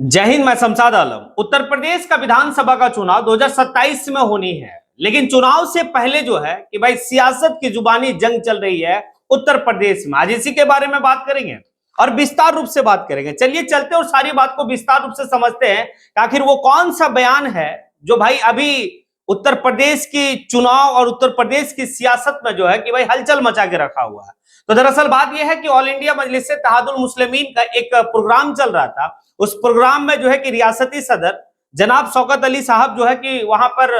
जय हिंद। मैं शमशाद आलम। उत्तर प्रदेश का विधानसभा का चुनाव 2027 में होनी है, लेकिन चुनाव से पहले जो है कि भाई सियासत की जुबानी जंग चल रही है उत्तर प्रदेश में। आज इसी के बारे में बात करेंगे और विस्तार रूप से बात करेंगे। चलिए चलते और सारी बात को विस्तार रूप से समझते हैं कि आखिर वो कौन सा बयान है जो भाई अभी उत्तर प्रदेश की चुनाव और उत्तर प्रदेश की सियासत में जो है कि भाई हलचल मचा के रखा हुआ है। तो दरअसल बात यह है कि ऑल इंडिया मजलिस इत्तेहादुल मुस्लिमीन का एक प्रोग्राम चल रहा था। उस प्रोग्राम में जो है कि रियासती सदर जनाब शौकत अली साहब जो है कि वहां पर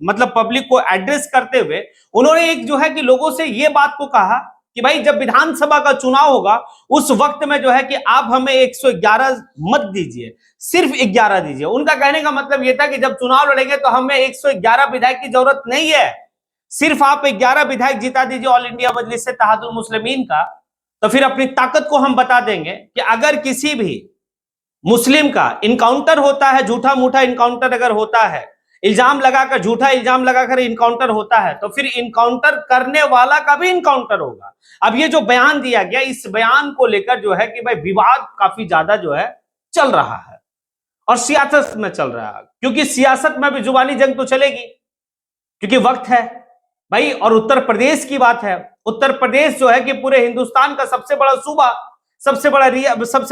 मतलब पब्लिक को एड्रेस करते हुए उन्होंने एक जो है कि लोगों से ये बात को कहा कि भाई जब विधानसभा का चुनाव होगा उस वक्त में जो है कि आप हमें 111 मत दीजिए, सिर्फ 11 दीजिए। उनका कहने का मतलब यह था कि जब चुनाव लड़ेंगे तो हमें 111 विधायक की जरूरत नहीं है, सिर्फ आप 11 विधायक जिता दीजिए ऑल इंडिया मजलिस इत्तेहादुल मुस्लिमीन का, तो फिर अपनी ताकत को हम बता देंगे कि अगर किसी भी मुस्लिम का इनकाउंटर होता है, झूठा मूठा इनकाउंटर अगर होता है, इल्जाम लगाकर झूठा इल्जाम लगाकर इनकाउंटर होता है, तो फिर इनकाउंटर करने वाला का भी इनकाउंटर होगा। अब ये जो बयान दिया गया, इस बयान को लेकर जो है कि भाई विवाद काफी ज्यादा जो है चल रहा है और सियासत में चल रहा है, क्योंकि सियासत में भी जुबानी जंग तो चलेगी क्योंकि वक्त है भाई। और उत्तर प्रदेश की बात है, उत्तर प्रदेश जो है कि पूरे हिंदुस्तान का सबसे बड़ा सूबा, सबसे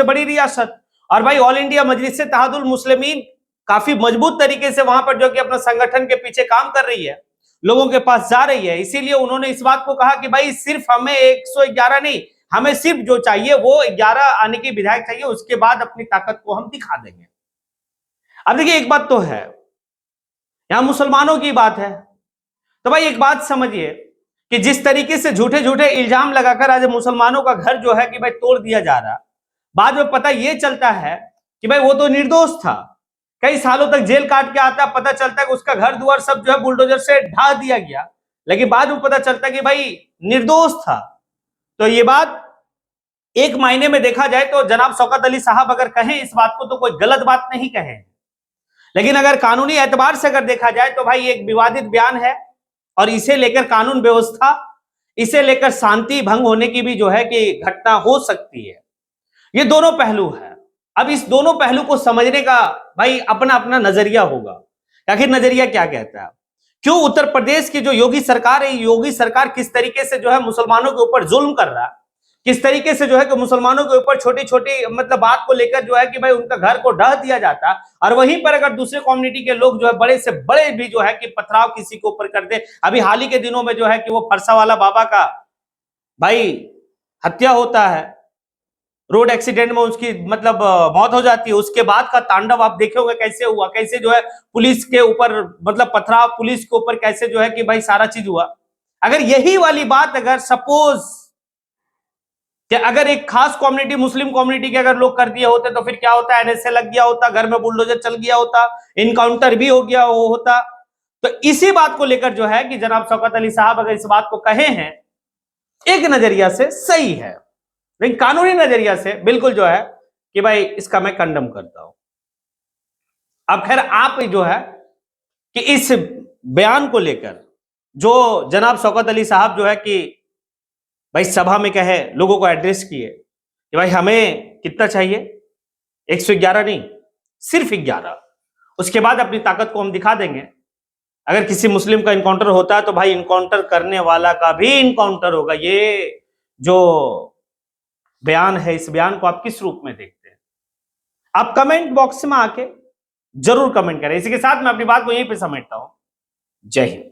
बड़ी रियासत, और भाई ऑल इंडिया मजलिस इत्तेहादुल मुस्लिमीन काफी मजबूत तरीके से वहां पर जो कि अपना संगठन के पीछे काम कर रही है, लोगों के पास जा रही है। इसीलिए उन्होंने इस बात को कहा कि भाई सिर्फ हमें 111 नहीं, हमें सिर्फ जो चाहिए वो 11 आने की विधायक चाहिए, उसके बाद अपनी ताकत को हम दिखा देंगे। अब देखिए एक बात तो है, यहां मुसलमानों की बात है, तो भाई एक बात समझिए कि जिस तरीके से झूठे झूठे इल्जाम लगाकर आज मुसलमानों का घर जो है कि भाई तोड़ दिया जा रहा, बाद में पता यह चलता है कि भाई वो तो निर्दोष था, कई सालों तक जेल काट के आता है, पता चलता है कि उसका घर द्वार सब जो है बुलडोजर से ढा दिया गया, लेकिन बाद में पता चलता है कि भाई निर्दोष था। तो ये बात एक मायने में देखा जाए तो जनाब शौकत अली साहब अगर कहें इस बात को तो कोई गलत बात नहीं कहे, लेकिन अगर कानूनी एतबार से अगर देखा जाए तो भाई एक विवादित बयान है और इसे लेकर कानून व्यवस्था, इसे लेकर शांति भंग होने की भी जो है कि घटना हो सकती है। ये दोनों पहलू है। अब इस दोनों पहलू को समझने का भाई अपना अपना नजरिया होगा। आखिर नजरिया क्या कहता है, क्यों उत्तर प्रदेश की जो योगी सरकार है, योगी सरकार किस तरीके से जो है मुसलमानों के ऊपर जुल्म कर रहा है, किस तरीके से जो है कि मुसलमानों के ऊपर छोटी छोटी मतलब बात को लेकर जो है कि भाई उनका घर को ढह दिया जाता, और वहीं पर अगर दूसरे कम्युनिटी के लोग जो है बड़े से बड़े भी जो है कि पथराव किसी के ऊपर कर दे। अभी हाल ही के दिनों में जो है कि वो फरसा वाला बाबा का भाई हत्या होता है, रोड एक्सीडेंट में उसकी मतलब मौत हो जाती है, उसके बाद का तांडव आप देखे होंगे कैसे हुआ, कैसे जो है पुलिस के ऊपर मतलब पथराव, पुलिस के ऊपर कैसे जो है कि भाई सारा चीज हुआ। अगर यही वाली बात अगर सपोज कि अगर एक खास कम्युनिटी, मुस्लिम कम्युनिटी के अगर लोग कर दिए होते तो फिर क्या होता, एनएसए लग गया होता, घर में बुलडोजर चल गया होता, इनकाउंटर भी हो गया होता। तो इसी बात को लेकर जो है कि जनाब शौकत अली साहब अगर इस बात को कहे हैं, एक नजरिया से सही है, लेकिन कानूनी नजरिया से बिल्कुल जो है कि भाई इसका मैं कंडम करता हूं। अब खैर आप जो है कि इस बयान को लेकर जो जनाब शौकत अली साहब जो है कि भाई सभा में कहे, लोगों को एड्रेस किए कि भाई हमें कितना चाहिए, 111 नहीं, सिर्फ 11, उसके बाद अपनी ताकत को हम दिखा देंगे। अगर किसी मुस्लिम का इनकाउंटर होता है तो भाई इनकाउंटर करने वाला का भी इनकाउंटर होगा। ये जो बयान है, इस बयान को आप किस रूप में देखते हैं? आप कमेंट बॉक्स में आके जरूर कमेंट करें। इसी के साथ मैं अपनी बात को यहीं पे समेटता हूं। जय हिंद।